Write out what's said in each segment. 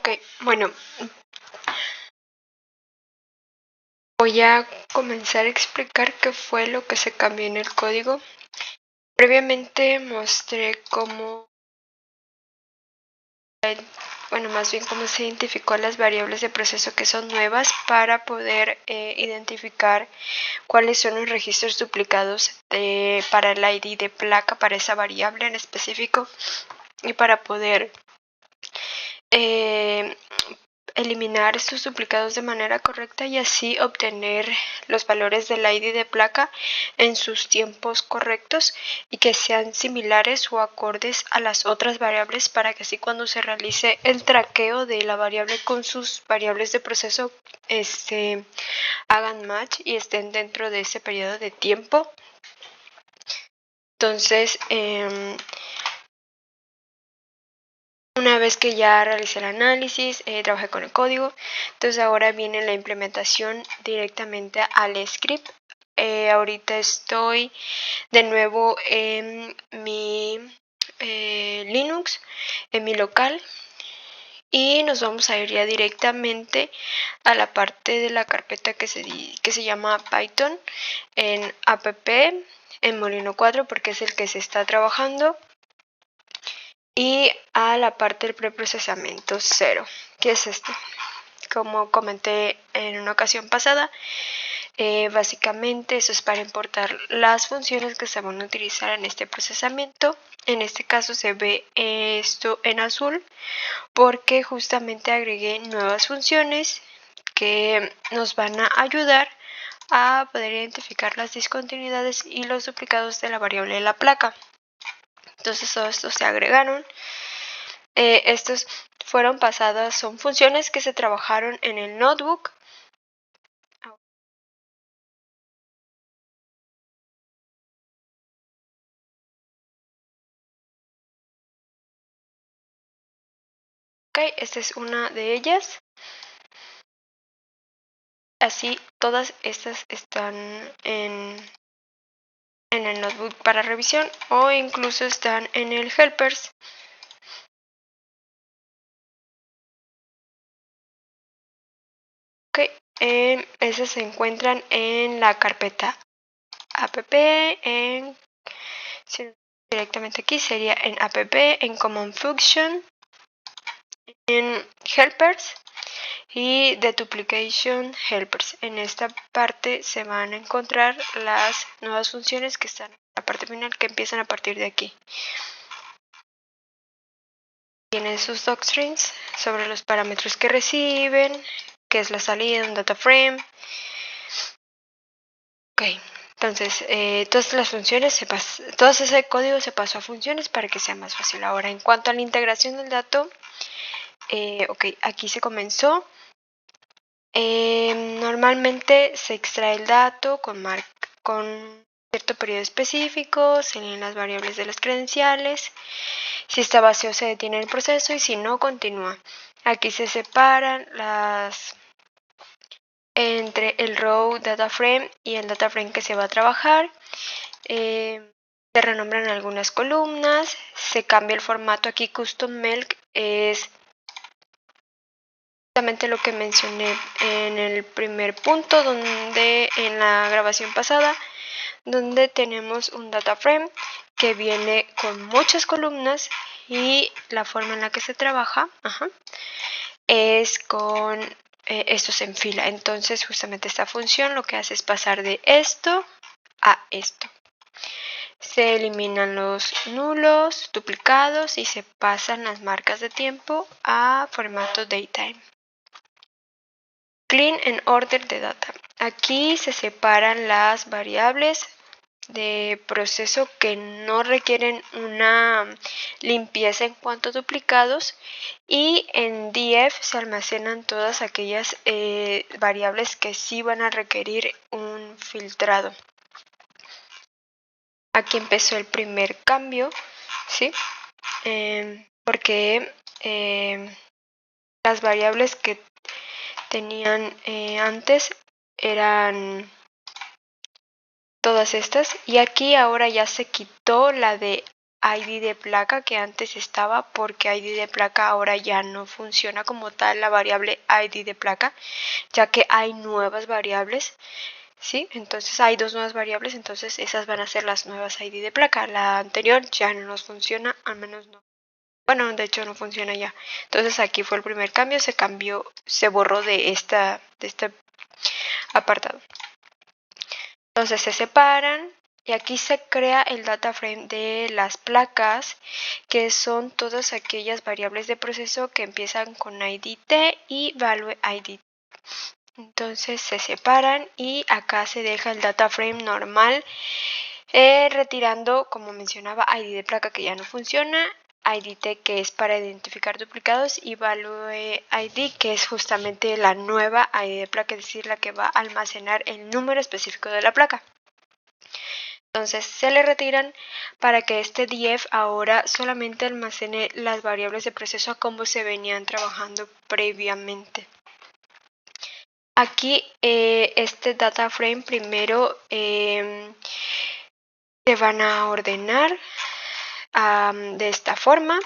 Ok, bueno, voy a comenzar a explicar qué fue lo que se cambió en el código. Previamente mostré cómo, más bien cómo se identificó las variables de proceso que son nuevas para poder identificar cuáles son los registros duplicados para el ID de placa para esa variable en específico y para poder eliminar estos duplicados de manera correcta y así obtener los valores del ID de placa en sus tiempos correctos y que sean similares o acordes a las otras variables para que así cuando se realice el traqueo de la variable con sus variables de proceso hagan match y estén dentro de ese periodo de tiempo. Entonces, una vez que ya realicé el análisis, trabajé con el código, entonces ahora viene la implementación directamente al script. Ahorita estoy de nuevo en mi Linux, en mi local, y nos vamos a ir ya directamente a la parte de la carpeta que se llama Python en app en Molino 4 porque es el que se está trabajando. Y a la parte del preprocesamiento 0, que es esto. Como comenté en una ocasión pasada, básicamente eso es para importar las funciones que se van a utilizar en este procesamiento. En este caso se ve esto en azul porque justamente agregué nuevas funciones que nos van a ayudar a poder identificar las discontinuidades y los duplicados de la variable de la placa. Entonces todo esto se agregaron. Estos fueron pasadas, son funciones que se trabajaron en el notebook. Ok, esta es una de ellas. Así todas estas están en el notebook para revisión o incluso están en el helpers. Ok, esas se encuentran en la carpeta app, directamente aquí sería en app, en common function, en helpers y de duplication helpers. En esta parte se van a encontrar las nuevas funciones que están en la parte final, que empiezan a partir de aquí. Tienen sus docstrings sobre los parámetros que reciben, que es la salida de un data frame. Ok, entonces todas las funciones todo ese código se pasó a funciones para que sea más fácil. Ahora, en cuanto a la integración del dato, ok, aquí se comenzó. Normalmente se extrae el dato con cierto periodo específico, se leen las variables de las credenciales. Si está vacío se detiene el proceso y si no continúa. Aquí se separan entre el row data frame y el data frame que se va a trabajar. Se renombran algunas columnas, se cambia el formato. Aquí custom melk es justamente lo que mencioné en el primer punto, donde en la grabación pasada, donde tenemos un data frame que viene con muchas columnas y la forma en la que se trabaja es con estos en fila. Entonces justamente esta función lo que hace es pasar de esto a esto. Se eliminan los nulos, duplicados y se pasan las marcas de tiempo a formato datetime. Clean and order the data. Aquí se separan las variables de proceso que no requieren una limpieza en cuanto a duplicados y en df se almacenan todas aquellas variables que sí van a requerir un filtrado. Aquí empezó el primer cambio, ¿sí? Porque las variables que tenían antes eran todas estas y aquí ahora ya se quitó la de ID de placa que antes estaba, porque ID de placa ahora ya no funciona como tal la variable ID de placa, ya que hay nuevas variables. ¿Sí? Entonces hay dos nuevas variables, entonces esas van a ser las nuevas ID de placa. La anterior ya no nos funciona, al menos no. Bueno, de hecho no funciona ya. Entonces aquí fue el primer cambio, se borró de este apartado. Entonces se separan y aquí se crea el data frame de las placas, que son todas aquellas variables de proceso que empiezan con IDT y value ID. Entonces se separan y acá se deja el data frame normal, retirando, como mencionaba, ID de placa que ya no funciona, IDT que es para identificar duplicados y value ID que es justamente la nueva ID de placa, es decir, la que va a almacenar el número específico de la placa. Entonces se le retiran para que este df ahora solamente almacene las variables de proceso a como se venían trabajando previamente. Aquí este data frame primero se van a ordenar de esta forma.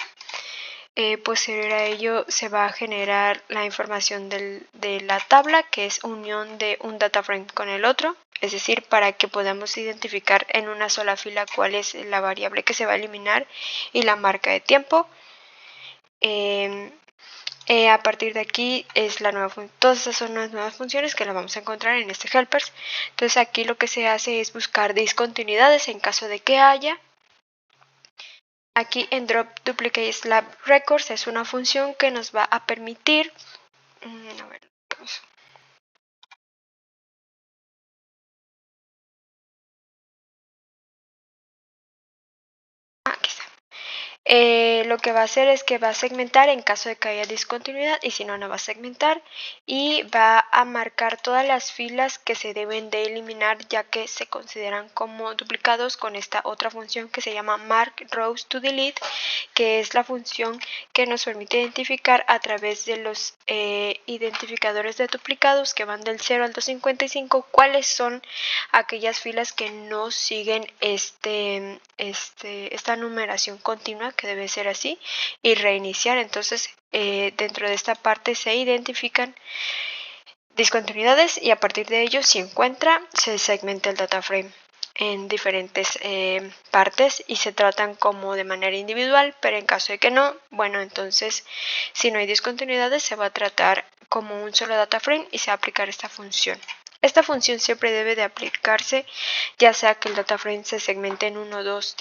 Posterior a ello se va a generar la información de la tabla, que es unión de un data frame con el otro, es decir, para que podamos identificar en una sola fila cuál es la variable que se va a eliminar y la marca de tiempo. A partir de aquí es la nueva función. Todas esas son las nuevas funciones que las vamos a encontrar en este helpers. Entonces aquí lo que se hace es buscar discontinuidades en caso de que haya. Aquí en drop duplicate slab records es una función que nos va a permitir aquí está. Lo que va a hacer es que va a segmentar en caso de que haya discontinuidad, y si no, no va a segmentar, y va a marcar todas las filas que se deben de eliminar ya que se consideran como duplicados con esta otra función que se llama mark rows to delete, que es la función que nos permite identificar a través de los identificadores de duplicados que van del 0 al 255 cuáles son aquellas filas que no siguen esta numeración continua, que debe ser así, y reiniciar. Entonces dentro de esta parte se identifican discontinuidades y a partir de ello, si encuentra, se segmenta el data frame en diferentes partes y se tratan como de manera individual, pero en caso de que no, bueno, entonces si no hay discontinuidades se va a tratar como un solo data frame y se va a aplicar esta función. Esta función siempre debe de aplicarse, ya sea que el data frame se segmente en 2,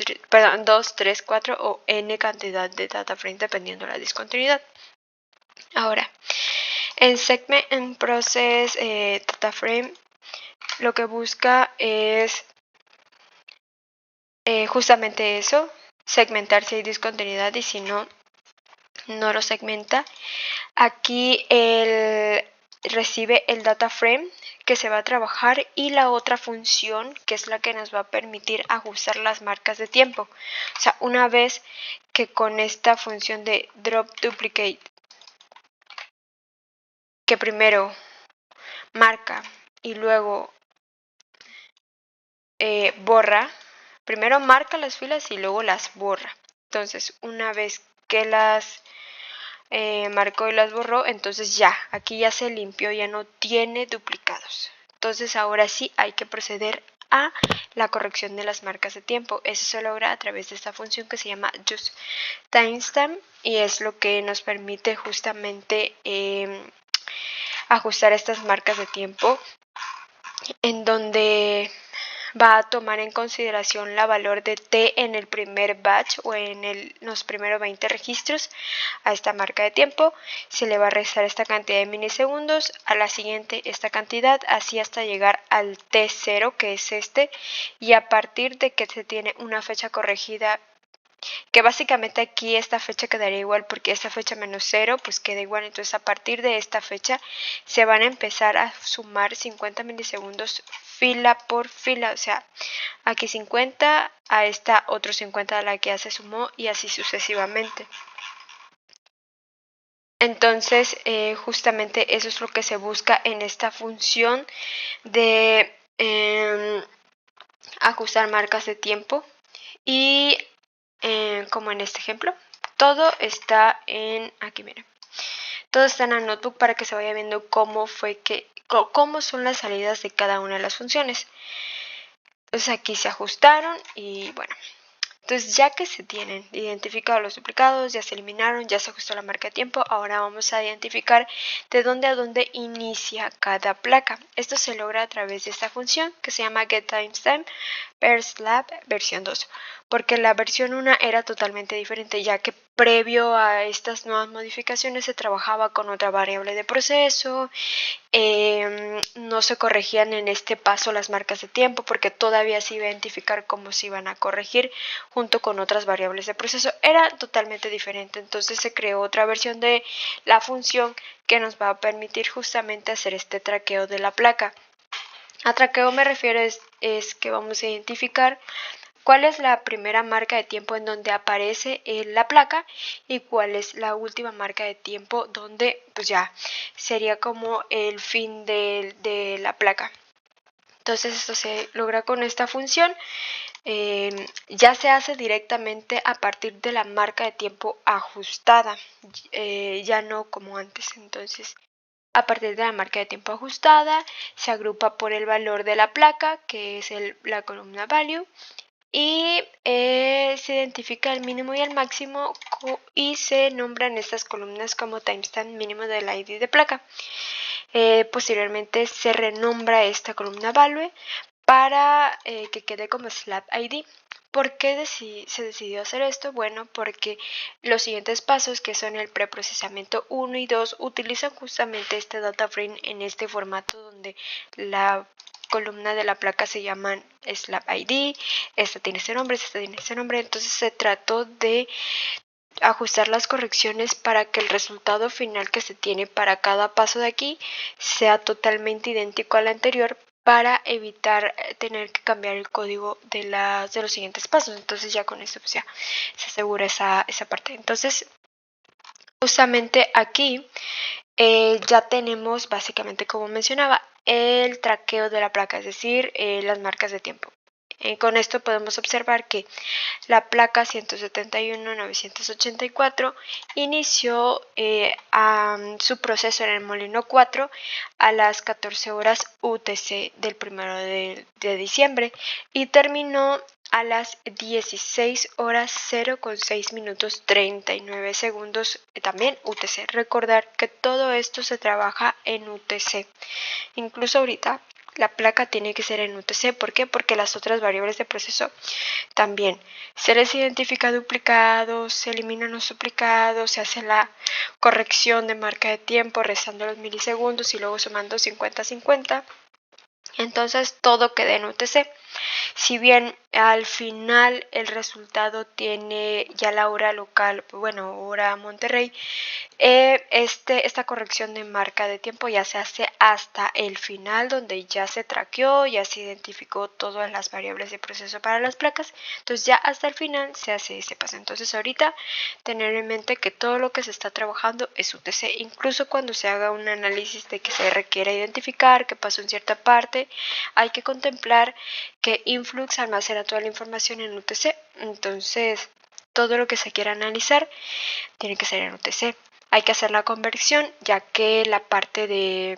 3, 4 o n cantidad de data frame dependiendo de la discontinuidad. Ahora, en segment and process data frame lo que busca es justamente eso, segmentar si hay discontinuidad y si no, no lo segmenta. Aquí recibe el data frame que se va a trabajar y la otra función que es la que nos va a permitir ajustar las marcas de tiempo. O sea, una vez que con esta función de drop duplicate, que primero marca y luego borra, primero marca las filas y luego las borra. Entonces, una vez que las marcó y las borró, entonces ya, aquí ya se limpió, ya no tiene duplicados. Entonces ahora sí hay que proceder a la corrección de las marcas de tiempo. Eso se logra a través de esta función que se llama justTimestamp y es lo que nos permite justamente ajustar estas marcas de tiempo, en donde va a tomar en consideración la valor de t en el primer batch o en los primeros 20 registros a esta marca de tiempo. Se le va a restar esta cantidad de milisegundos, a la siguiente esta cantidad, así hasta llegar al t0 que es y a partir de que se tiene una fecha corregida, que básicamente aquí esta fecha quedaría igual porque esta fecha menos 0 pues queda igual. Entonces a partir de esta fecha se van a empezar a sumar 50 milisegundos fila por fila, o sea, aquí 50, a esta otro 50 a la que ya se sumó y así sucesivamente. Entonces justamente eso es lo que se busca en esta función de ajustar marcas de tiempo. Y como en este ejemplo. Todo está aquí miren. Todo está en la notebook para que se vaya viendo cómo son las salidas de cada una de las funciones. Entonces aquí se ajustaron y bueno. Entonces ya que se tienen identificados los duplicados, ya se eliminaron, ya se ajustó la marca de tiempo, ahora vamos a identificar de dónde a dónde inicia cada placa. Esto se logra a través de esta función que se llama getTimestamp per slab versión 2, porque la versión 1 era totalmente diferente, ya que previo a estas nuevas modificaciones se trabajaba con otra variable de proceso. No se corregían en este paso las marcas de tiempo porque todavía se iba a identificar cómo se iban a corregir junto con otras variables de proceso. Era totalmente diferente, entonces se creó otra versión de la función que nos va a permitir justamente hacer este traqueo de la placa. A traqueo me refiero es que vamos a identificar cuál es la primera marca de tiempo en donde aparece la placa y cuál es la última marca de tiempo donde pues ya sería como el fin de la placa. Entonces esto se logra con esta función. Ya se hace directamente a partir de la marca de tiempo ajustada, ya no como antes. Entonces a partir de la marca de tiempo ajustada se agrupa por el valor de la placa, que es la columna value, y se identifica el mínimo y el máximo y se nombran estas columnas como timestamp mínimo del ID de placa. Posteriormente se renombra esta columna value para que quede como slab ID. ¿Por qué se decidió hacer esto? Bueno, porque los siguientes pasos, que son el preprocesamiento 1 y 2, utilizan justamente este data frame en este formato donde la columna de la placa se llaman slab ID, esta tiene ese nombre, esta tiene ese nombre. Entonces se trató de ajustar las correcciones para que el resultado final que se tiene para cada paso de aquí sea totalmente idéntico al anterior, para evitar tener que cambiar el código de los siguientes pasos. Entonces ya con eso pues ya se asegura esa parte. Entonces justamente aquí ya tenemos básicamente, como mencionaba, el traqueo de la placa, es decir, las marcas de tiempo. Con esto podemos observar que la placa 171.984 inició su proceso en el molino 4 a las 14 horas UTC del 1 de diciembre y terminó a las 16 horas 0,6 minutos 39 segundos también UTC. Recordar que todo esto se trabaja en UTC. Incluso ahorita la placa tiene que ser en UTC. ¿Por qué? Porque las otras variables de proceso también. Se les identifica duplicados, se eliminan los duplicados, se hace la corrección de marca de tiempo restando los milisegundos y luego sumando 50-50. Entonces todo queda en UTC. Si bien al final el resultado tiene ya la hora local, bueno, hora Monterrey, esta corrección de marca de tiempo ya se hace hasta el final, donde ya se traqueó, ya se identificó todas las variables de proceso para las placas. Entonces ya hasta el final se hace ese paso. Entonces ahorita tener en mente que todo lo que se está trabajando es UTC, incluso cuando se haga un análisis de que se requiera identificar qué pasó en cierta parte, hay que contemplar que Influx almacena toda la información en UTC. Entonces todo lo que se quiera analizar tiene que ser en UTC. Hay que hacer la conversión, ya que la parte de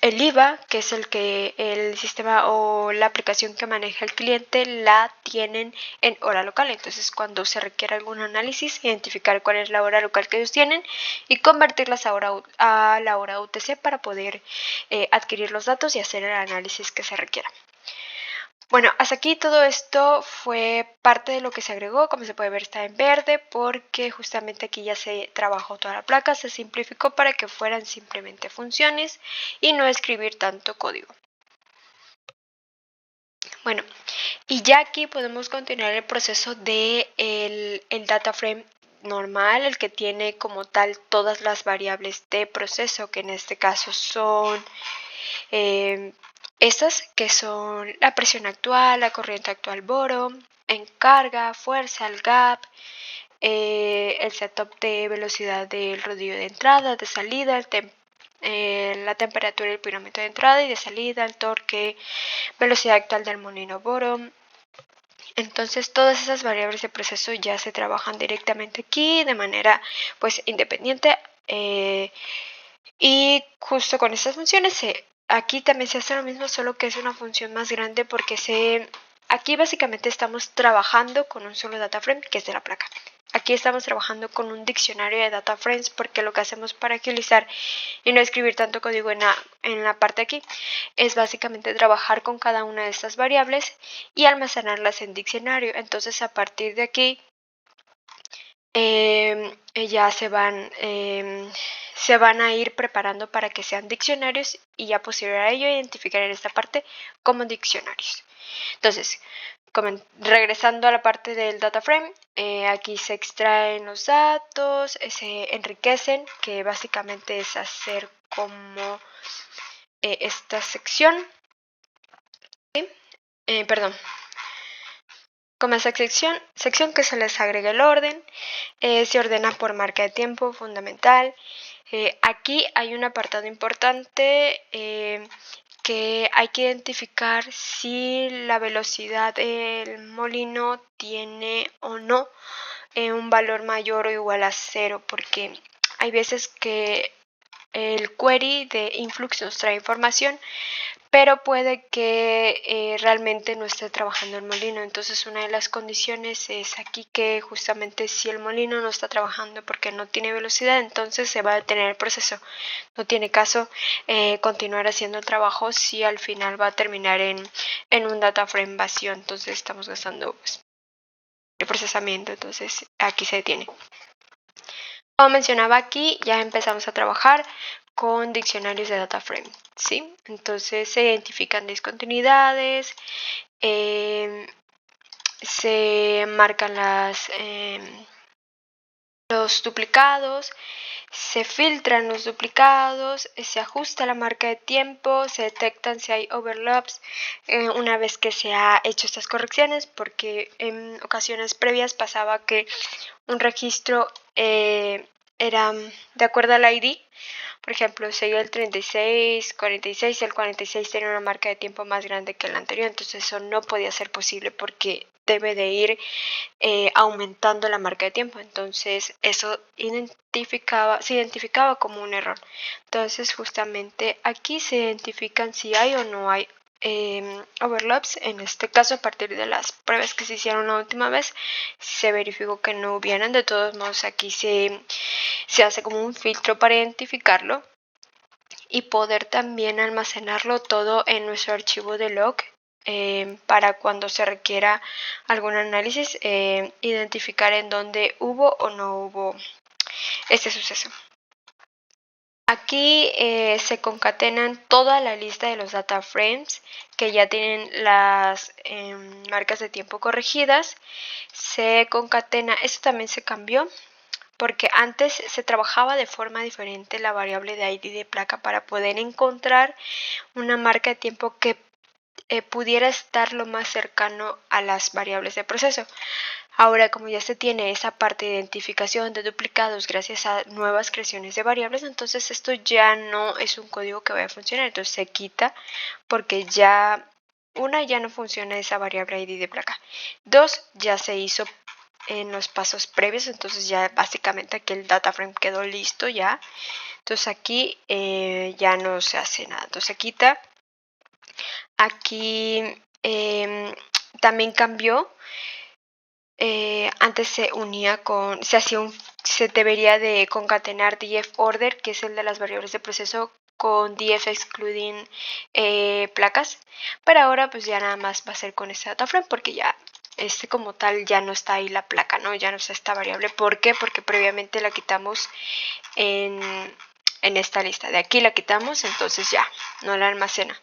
el IVA, que es el sistema o la aplicación que maneja el cliente, la tienen en hora local. Entonces cuando se requiere algún análisis, identificar cuál es la hora local que ellos tienen y convertirlas a la hora UTC para poder adquirir los datos y hacer el análisis que se requiera. Bueno, hasta aquí todo esto fue parte de lo que se agregó. Como se puede ver, está en verde porque justamente aquí ya se trabajó toda la placa, se simplificó para que fueran simplemente funciones y no escribir tanto código. Bueno, y ya aquí podemos continuar el proceso de el data frame normal, el que tiene como tal todas las variables de proceso, que en este caso son estas, que son la presión actual, la corriente actual boro, en carga, fuerza, el gap, el setup de velocidad del rodillo de entrada, de salida, la temperatura y el pirómetro de entrada y de salida, el torque, velocidad actual del molino boro, Entonces todas esas variables de proceso ya se trabajan directamente aquí de manera pues independiente, y justo con estas funciones aquí también se hace lo mismo, solo que es una función más grande porque aquí básicamente estamos trabajando con un solo data frame que es de la placa. Aquí estamos trabajando con un diccionario de data frames porque lo que hacemos para agilizar y no escribir tanto código en la parte aquí es básicamente trabajar con cada una de estas variables y almacenarlas en diccionario. Entonces a partir de aquí ya se van a ir preparando para que sean diccionarios y ya posterior a ello identificar en esta parte como diccionarios. Entonces, regresando a la parte del data frame, aquí se extraen los datos, se enriquecen, que básicamente es hacer como esta sección, ¿sí? Perdón, como esa sección que se les agrega el orden, se ordena por marca de tiempo fundamental. Aquí hay un apartado importante que hay que identificar si la velocidad del molino tiene o no un valor mayor o igual a 0, porque hay veces que el query de influx nos trae información, pero puede que realmente no esté trabajando el molino. Entonces una de las condiciones es aquí que justamente si el molino no está trabajando porque no tiene velocidad, entonces se va a detener el proceso. No tiene caso continuar haciendo el trabajo si al final va a terminar en un data frame vacío. Entonces estamos gastando pues, el procesamiento, entonces aquí se detiene. Como mencionaba aquí, ya empezamos a trabajar con diccionarios de data frame, ¿sí? Entonces se identifican discontinuidades, se marcan los duplicados, se filtran los duplicados, se ajusta la marca de tiempo, se detectan si hay overlaps una vez que se ha hecho estas correcciones, porque en ocasiones previas pasaba que un registro era de acuerdo al ID. Por ejemplo, seguía el 36, 46, el 46 tenía una marca de tiempo más grande que el anterior, entonces eso no podía ser posible porque debe de ir aumentando la marca de tiempo. Entonces eso se identificaba como un error. Entonces justamente aquí se identifican si hay o no hay overlaps. En este caso, a partir de las pruebas que se hicieron la última vez, se verificó que no hubieran. De todos modos, aquí se hace como un filtro para identificarlo y poder también almacenarlo todo en nuestro archivo de log para cuando se requiera algún análisis identificar en dónde hubo o no hubo este suceso. Aquí se concatenan toda la lista de los data frames que ya tienen las marcas de tiempo corregidas. Se concatena, esto también se cambió porque antes se trabajaba de forma diferente la variable de ID de placa para poder encontrar una marca de tiempo que pudiera estar lo más cercano a las variables de proceso. Ahora, como ya se tiene esa parte de identificación de duplicados gracias a nuevas creaciones de variables, entonces esto ya no es un código que vaya a funcionar, entonces se quita porque ya no funciona esa variable ID de placa. 2, ya se hizo en los pasos previos, entonces ya básicamente aquí el data frame quedó listo ya. Entonces aquí ya no se hace nada, entonces se quita. Aquí también cambió. Antes se debería de concatenar df order, que es el de las variables de proceso, con df excluding placas, pero ahora pues ya nada más va a ser con este data frame porque ya como tal ya no está ahí la placa, ¿no? Ya no está esta variable. ¿Por qué? Porque previamente la quitamos en esta lista. De aquí la quitamos, entonces ya no la almacena.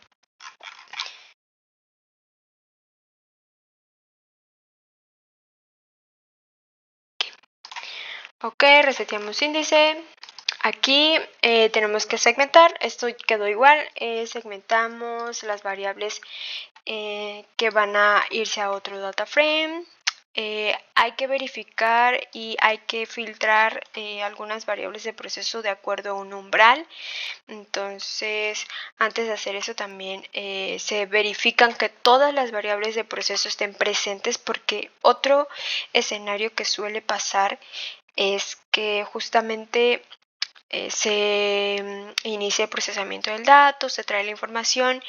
Ok, reseteamos índice. Aquí tenemos que segmentar, esto quedó igual, segmentamos las variables que van a irse a otro data frame, hay que verificar y hay que filtrar algunas variables de proceso de acuerdo a un umbral. Entonces, antes de hacer eso también se verifican que todas las variables de proceso estén presentes, porque otro escenario que suele pasar es que justamente se inicia el procesamiento del dato, se trae la información,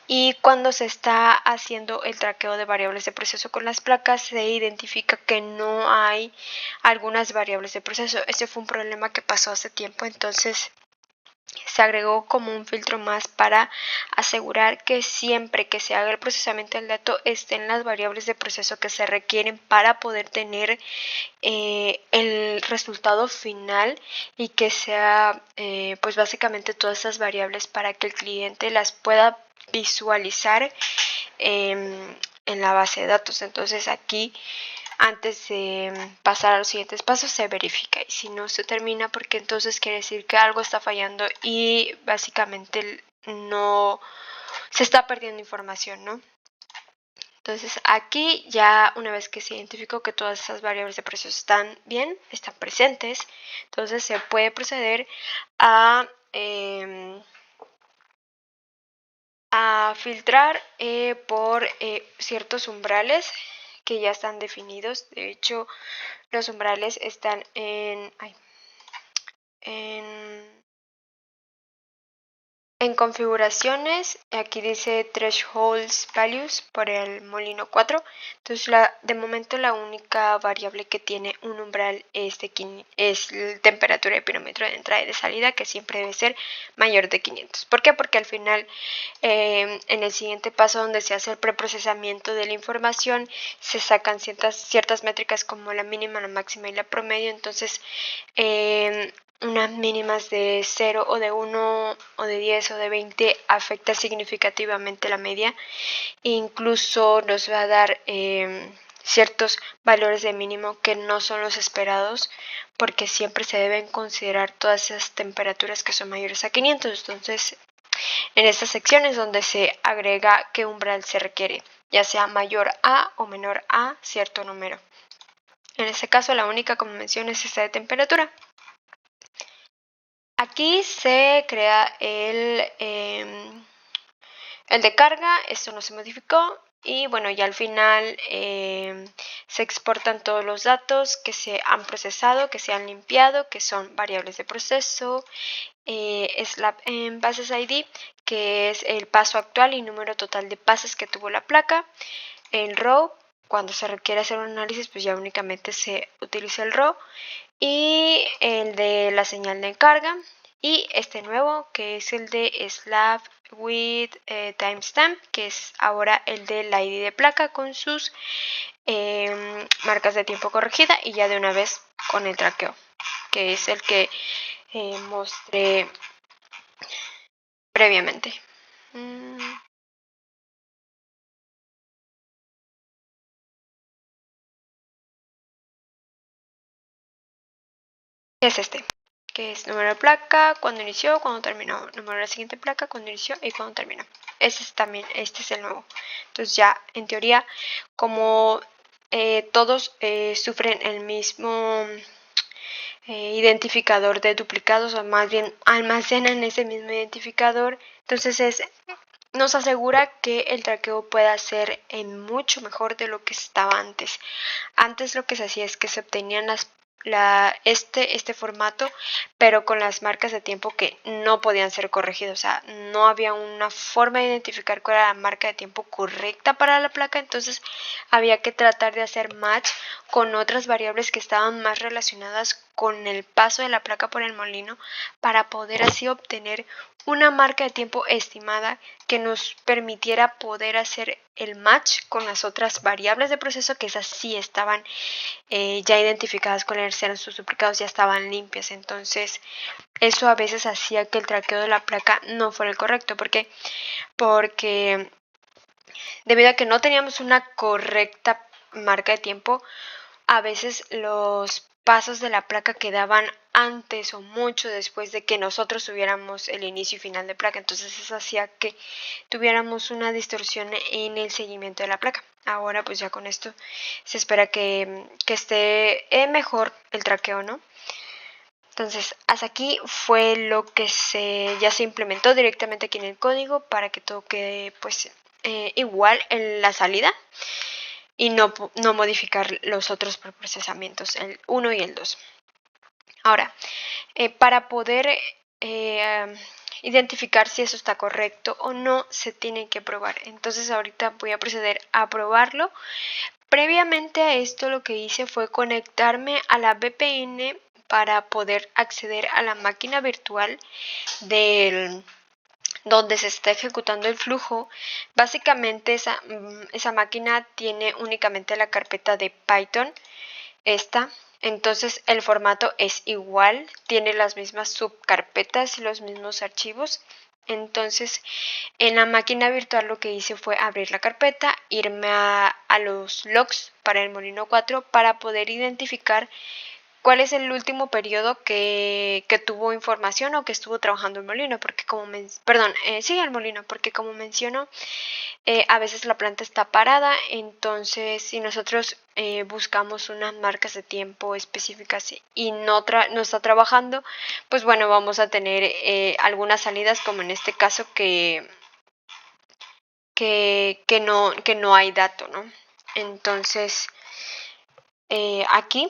y cuando se está haciendo el traqueo de variables de proceso con las placas, se identifica que no hay algunas variables de proceso. Este fue un problema que pasó hace tiempo, entonces se agregó como un filtro más para asegurar que siempre que se haga el procesamiento del dato estén las variables de proceso que se requieren para poder tener el resultado final, y que sea pues básicamente todas esas variables para que el cliente las pueda visualizar en la base de datos. Entonces aquí, antes de pasar a los siguientes pasos, se verifica, y si no se termina, porque entonces quiere decir que algo está fallando y básicamente no se está perdiendo información, ¿no? Entonces aquí, ya una vez que se identificó que todas esas variables de proceso están bien, están presentes, entonces se puede proceder a filtrar por ciertos umbrales que ya están definidos. De hecho, los umbrales están en configuraciones. Aquí dice Thresholds Values por el molino 4. Entonces de momento la única variable que tiene un umbral es la temperatura de pirómetro de entrada y de salida, que siempre debe ser mayor de 500. ¿Por qué? Porque al final, en el siguiente paso, donde se hace el preprocesamiento de la información, se sacan ciertas métricas como la mínima, la máxima y la promedio. Entonces unas mínimas de 0 o de 1 o de 10 o de 20 afecta significativamente la media, e incluso nos va a dar ciertos valores de mínimo que no son los esperados, porque siempre se deben considerar todas esas temperaturas que son mayores a 500. Entonces, en esta sección es donde se agrega qué umbral se requiere, ya sea mayor a o menor a cierto número. En este caso, la única, como mencioné, es esta de temperatura. Aquí se crea el de carga. Esto no se modificó, y bueno, ya al final se exportan todos los datos que se han procesado, que se han limpiado, que son variables de proceso, slab en bases ID, que es el paso actual y número total de pases que tuvo la placa. El row, cuando se requiere hacer un análisis, pues ya únicamente se utiliza el row, y el de la señal de carga, y este nuevo, que es el de slab with timestamp, que es ahora el del ID de placa con sus marcas de tiempo corregida, y ya de una vez con el traqueo, que es el que mostré previamente. Es este, que es número de placa, cuando inició, cuando terminó, número de la siguiente placa, cuando inició y cuando terminó. Este es el nuevo. Entonces ya, en teoría, como todos sufren el mismo identificador de duplicados, o más bien almacenan ese mismo identificador, entonces nos asegura que el traqueo pueda ser mucho mejor de lo que estaba antes. Antes lo que se hacía es que se obtenían este formato, pero con las marcas de tiempo que no podían ser corregidas. O sea, no había una forma de identificar cuál era la marca de tiempo correcta para la placa, entonces había que tratar de hacer match con otras variables que estaban más relacionadas con el paso de la placa por el molino, para poder así obtener una marca de tiempo estimada que nos permitiera poder hacer el match con las otras variables de proceso, que esas sí estaban ya identificadas cuáles eran sus duplicados, ya estaban limpias. Entonces eso a veces hacía que el traqueo de la placa no fuera el correcto. Porque debido a que no teníamos una correcta marca de tiempo, a veces los pasos de la placa quedaban antes o mucho después de que nosotros tuviéramos el inicio y final de placa. Entonces eso hacía que tuviéramos una distorsión en el seguimiento de la placa. Ahora pues ya con esto se espera que esté mejor el traqueo, ¿no? Entonces, hasta aquí fue lo que ya se implementó directamente aquí en el código para que todo quede pues igual en la salida y no modificar los otros preprocesamientos, el 1 y el 2. Ahora, para poder identificar si eso está correcto o no, se tiene que probar. Entonces ahorita voy a proceder a probarlo. Previamente a esto lo que hice fue conectarme a la VPN para poder acceder a la máquina virtual donde se está ejecutando el flujo. Básicamente esa máquina tiene únicamente la carpeta de Python, entonces el formato es igual, tiene las mismas subcarpetas y los mismos archivos. Entonces en la máquina virtual lo que hice fue abrir la carpeta, irme a los logs para el Molino 4 para poder identificar cuál es el último periodo que tuvo información o que estuvo trabajando el molino, porque el molino, porque como menciono, a veces la planta está parada, entonces si nosotros buscamos unas marcas de tiempo específicas y no está trabajando, pues bueno, vamos a tener algunas salidas, como en este caso que no hay dato, ¿no? Entonces, aquí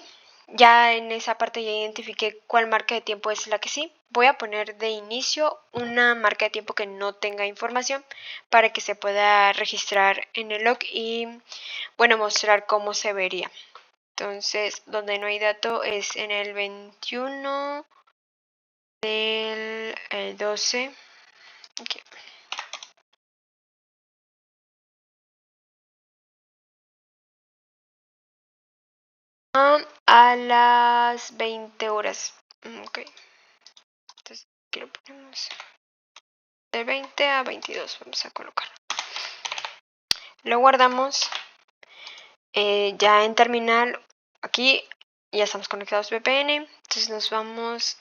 ya en esa parte ya identifiqué cuál marca de tiempo es la que sí. Voy a poner de inicio una marca de tiempo que no tenga información para que se pueda registrar en el log y bueno, mostrar cómo se vería. Entonces, donde no hay dato es en el 21 del 12. Okay. A las 20 horas. Ok. Entonces, aquí lo ponemos de 20 a 22. Vamos a colocar. Lo guardamos. Ya en terminal, aquí ya estamos conectados VPN. Entonces nos vamos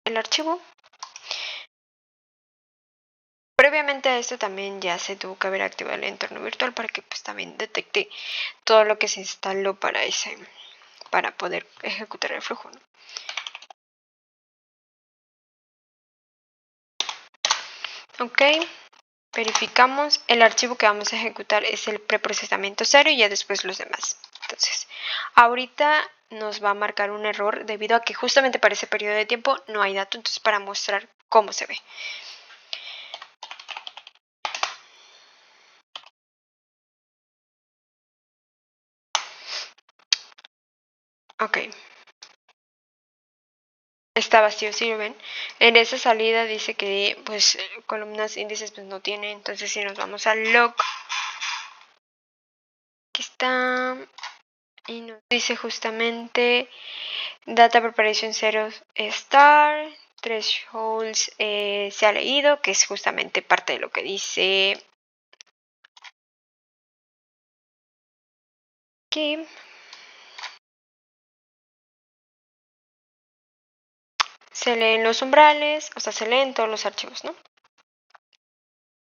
el archivo. Previamente a esto también ya se tuvo que haber activado el entorno virtual para que pues también detecte todo lo que se instaló para poder ejecutar el flujo, ¿no? Ok, verificamos. El archivo que vamos a ejecutar es el preprocesamiento 0 y ya después los demás. Entonces, ahorita nos va a marcar un error debido a que justamente para ese periodo de tiempo no hay dato, entonces para mostrar cómo se ve. Ok. Está vacío, ¿sí lo ven? En esa salida dice que pues columnas índices pues no tiene, entonces si nos vamos al log, aquí está, y nos dice justamente data preparation 0 star, thresholds se ha leído, que es justamente parte de lo que dice aquí. Se leen los umbrales, o sea, se leen todos los archivos, ¿no?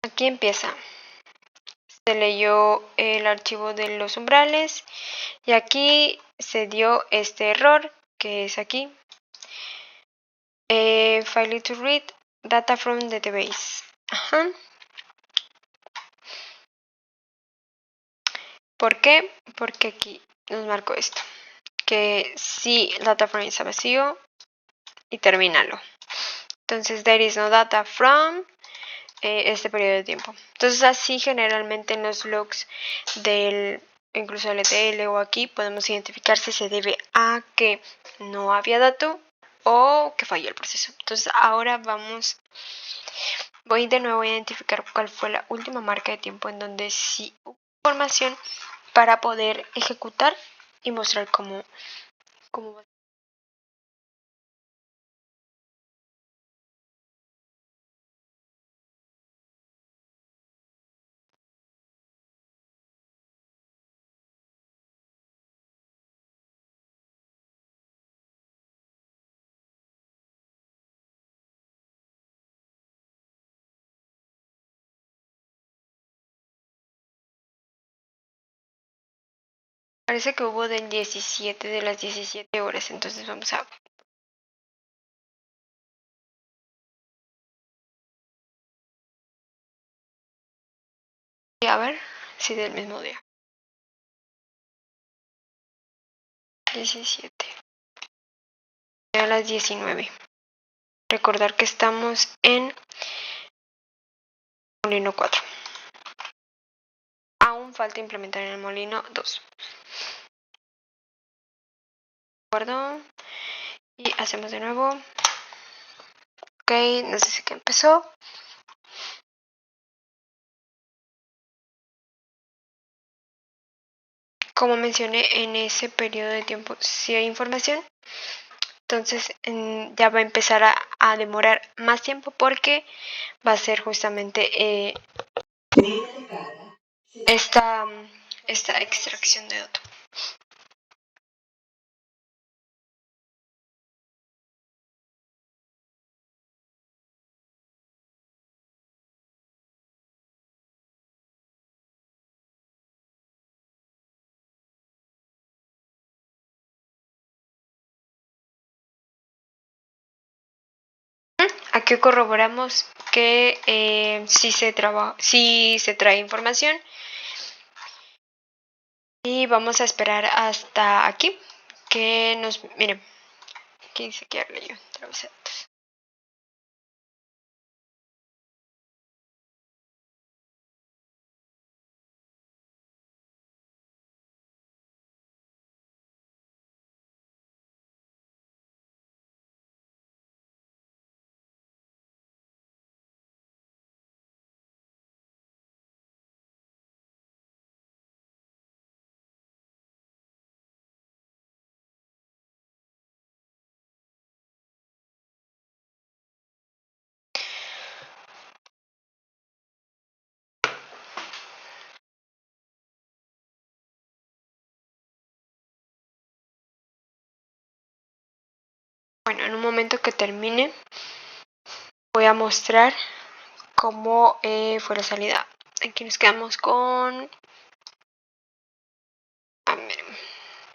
Aquí empieza. Se leyó el archivo de los umbrales y aquí se dio este error que es aquí. Failed to read data from the database. Ajá. ¿Por qué? Porque aquí nos marcó esto. Que si el data frame está vacío y termínalo. Entonces, there is no data from este periodo de tiempo. Entonces, así generalmente en los logs del incluso el ETL o aquí podemos identificar si se debe a que no había dato o que falló el proceso. Entonces, ahora voy de nuevo a identificar cuál fue la última marca de tiempo en donde sí hubo información para poder ejecutar y mostrar cómo va. Parece que hubo del 17, de las 17 horas, entonces vamos a ver si del mismo día. 17. A las 19. Recordar que estamos en molino 4. Aún falta implementar en el molino 2. ¿De acuerdo? Y hacemos de nuevo. Ok, nos dice que empezó. Como mencioné, en ese periodo de tiempo si hay información, entonces ya va a empezar a demorar más tiempo porque va a ser justamente esta extracción de datos. Aquí corroboramos que sí se trae información. Y vamos a esperar hasta aquí. Que nos... Miren. Aquí dice que leyó. Bueno, en un momento que termine voy a mostrar cómo fue la salida. Aquí nos quedamos con...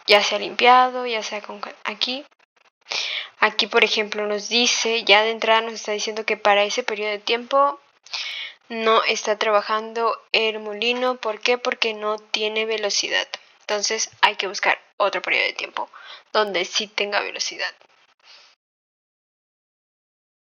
ya se ha limpiado, ya sea con... Aquí, por ejemplo, nos dice, ya de entrada nos está diciendo que para ese periodo de tiempo no está trabajando el molino. ¿Por qué? Porque no tiene velocidad. Entonces hay que buscar otro periodo de tiempo donde sí tenga velocidad.